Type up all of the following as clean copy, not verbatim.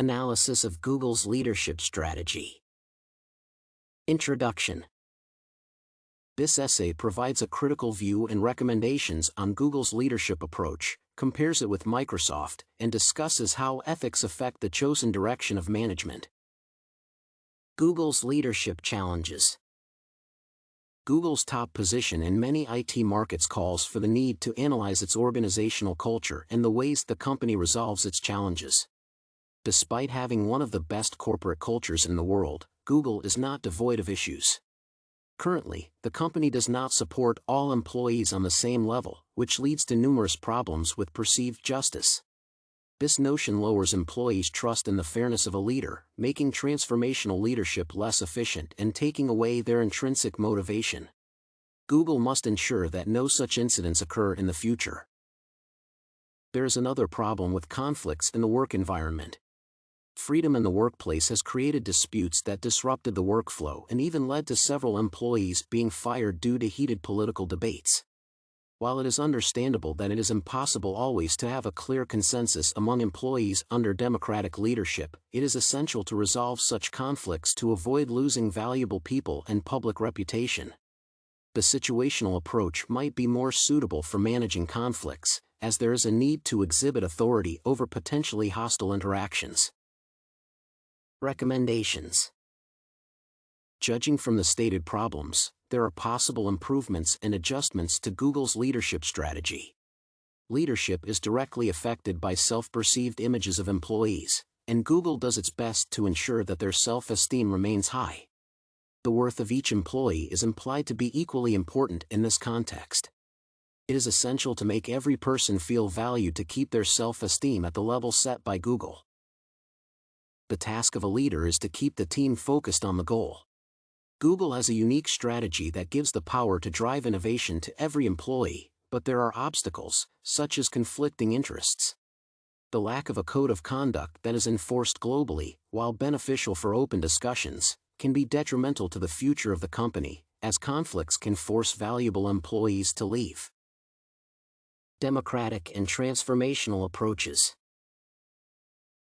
Analysis of Google's leadership strategy. Introduction. This essay provides a critical view and recommendations on Google's leadership approach, compares it with Microsoft, and discusses how ethics affect the chosen direction of management. Google's leadership challenges. Google's top position in many IT markets calls for the need to analyze its organizational culture and the ways the company resolves its challenges. Despite having one of the best corporate cultures in the world, Google is not devoid of issues. Currently, the company does not support all employees on the same level, which leads to numerous problems with perceived justice. This notion lowers employees' trust in the fairness of a leader, making transformational leadership less efficient and taking away their intrinsic motivation. Google must ensure that no such incidents occur in the future. There is another problem with conflicts in the work environment. Freedom in the workplace has created disputes that disrupted the workflow and even led to several employees being fired due to heated political debates. While it is understandable that it is impossible always to have a clear consensus among employees under democratic leadership, it is essential to resolve such conflicts to avoid losing valuable people and public reputation. The situational approach might be more suitable for managing conflicts, as there is a need to exhibit authority over potentially hostile interactions. Recommendations. Judging from the stated problems, there are possible improvements and adjustments to Google's leadership strategy. Leadership is directly affected by self-perceived images of employees, and Google does its best to ensure that their self-esteem remains high. The worth of each employee is implied to be equally important in this context. It is essential to make every person feel valued to keep their self-esteem at the level set by Google. The task of a leader is to keep the team focused on the goal. Google has a unique strategy that gives the power to drive innovation to every employee, but there are obstacles, such as conflicting interests. The lack of a code of conduct that is enforced globally, while beneficial for open discussions, can be detrimental to the future of the company, as conflicts can force valuable employees to leave. Democratic and transformational approaches.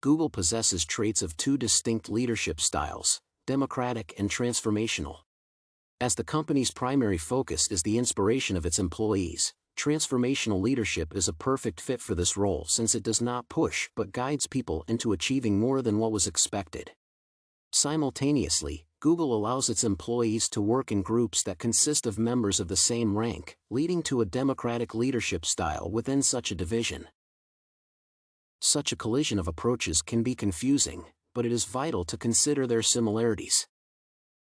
Google possesses traits of two distinct leadership styles, democratic and transformational. As the company's primary focus is the inspiration of its employees, transformational leadership is a perfect fit for this role since it does not push but guides people into achieving more than what was expected. Simultaneously, Google allows its employees to work in groups that consist of members of the same rank, leading to a democratic leadership style within such a division. Such a collision of approaches can be confusing, but it is vital to consider their similarities.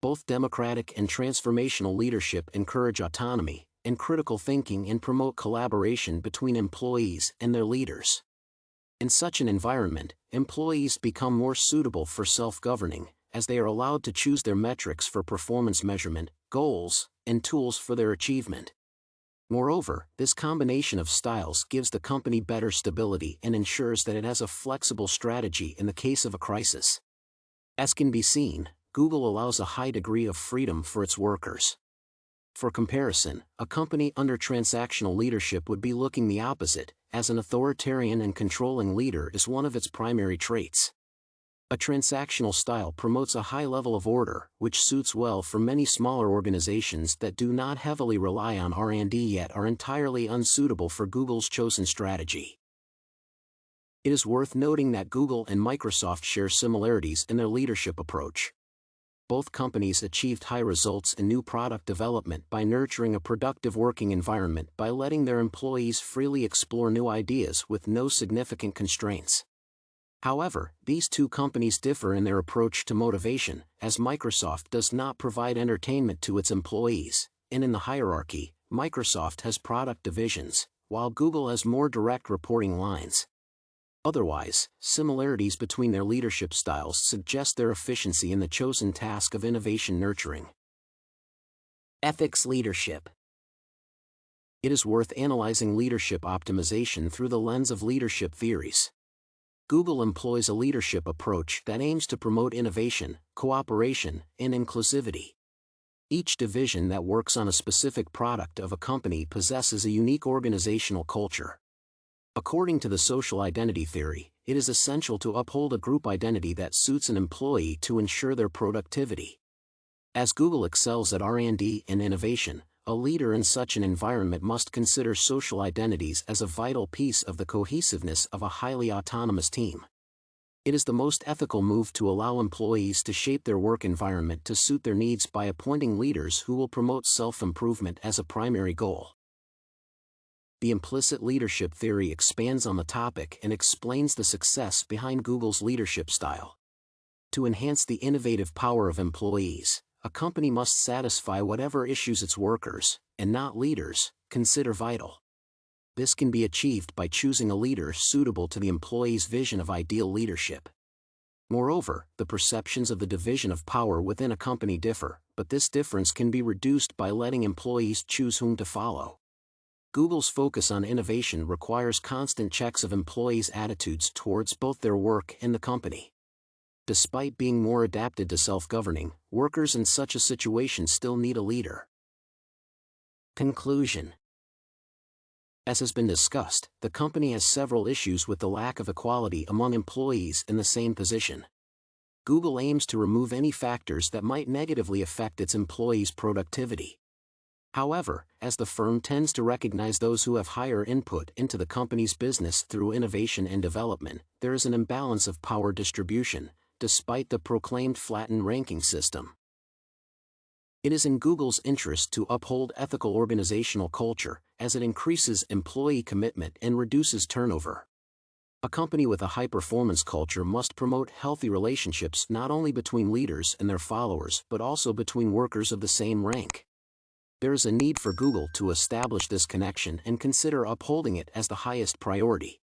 Both democratic and transformational leadership encourage autonomy and critical thinking and promote collaboration between employees and their leaders. In such an environment, employees become more suitable for self-governing, as they are allowed to choose their metrics for performance measurement, goals, and tools for their achievement. Moreover, this combination of styles gives the company better stability and ensures that it has a flexible strategy in the case of a crisis. As can be seen, Google allows a high degree of freedom for its workers. For comparison, a company under transactional leadership would be looking the opposite, as an authoritarian and controlling leader is one of its primary traits. A transactional style promotes a high level of order, which suits well for many smaller organizations that do not heavily rely on R&D yet are entirely unsuitable for Google's chosen strategy. It is worth noting that Google and Microsoft share similarities in their leadership approach. Both companies achieved high results in new product development by nurturing a productive working environment by letting their employees freely explore new ideas with no significant constraints. However, these two companies differ in their approach to motivation, as Microsoft does not provide entertainment to its employees, and in the hierarchy, Microsoft has product divisions, while Google has more direct reporting lines. Otherwise, similarities between their leadership styles suggest their efficiency in the chosen task of innovation nurturing. Ethics leadership. It is worth analyzing leadership optimization through the lens of leadership theories. Google employs a leadership approach that aims to promote innovation, cooperation, and inclusivity. Each division that works on a specific product of a company possesses a unique organizational culture. According to the social identity theory, it is essential to uphold a group identity that suits an employee to ensure their productivity. As Google excels at R&D and innovation, a leader in such an environment must consider social identities as a vital piece of the cohesiveness of a highly autonomous team. It is the most ethical move to allow employees to shape their work environment to suit their needs by appointing leaders who will promote self-improvement as a primary goal. The implicit leadership theory expands on the topic and explains the success behind Google's leadership style. To enhance the innovative power of employees, a company must satisfy whatever issues its workers, and not leaders, consider vital. This can be achieved by choosing a leader suitable to the employee's vision of ideal leadership. Moreover, the perceptions of the division of power within a company differ, but this difference can be reduced by letting employees choose whom to follow. Google's focus on innovation requires constant checks of employees' attitudes towards both their work and the company. Despite being more adapted to self-governing, workers in such a situation still need a leader. Conclusion. As has been discussed, the company has several issues with the lack of equality among employees in the same position. Google aims to remove any factors that might negatively affect its employees' productivity. However, as the firm tends to recognize those who have higher input into the company's business through innovation and development, there is an imbalance of power distribution, despite the proclaimed flattened ranking system. It is in Google's interest to uphold ethical organizational culture, as it increases employee commitment and reduces turnover. A company with a high-performance culture must promote healthy relationships not only between leaders and their followers but also between workers of the same rank. There is a need for Google to establish this connection and consider upholding it as the highest priority.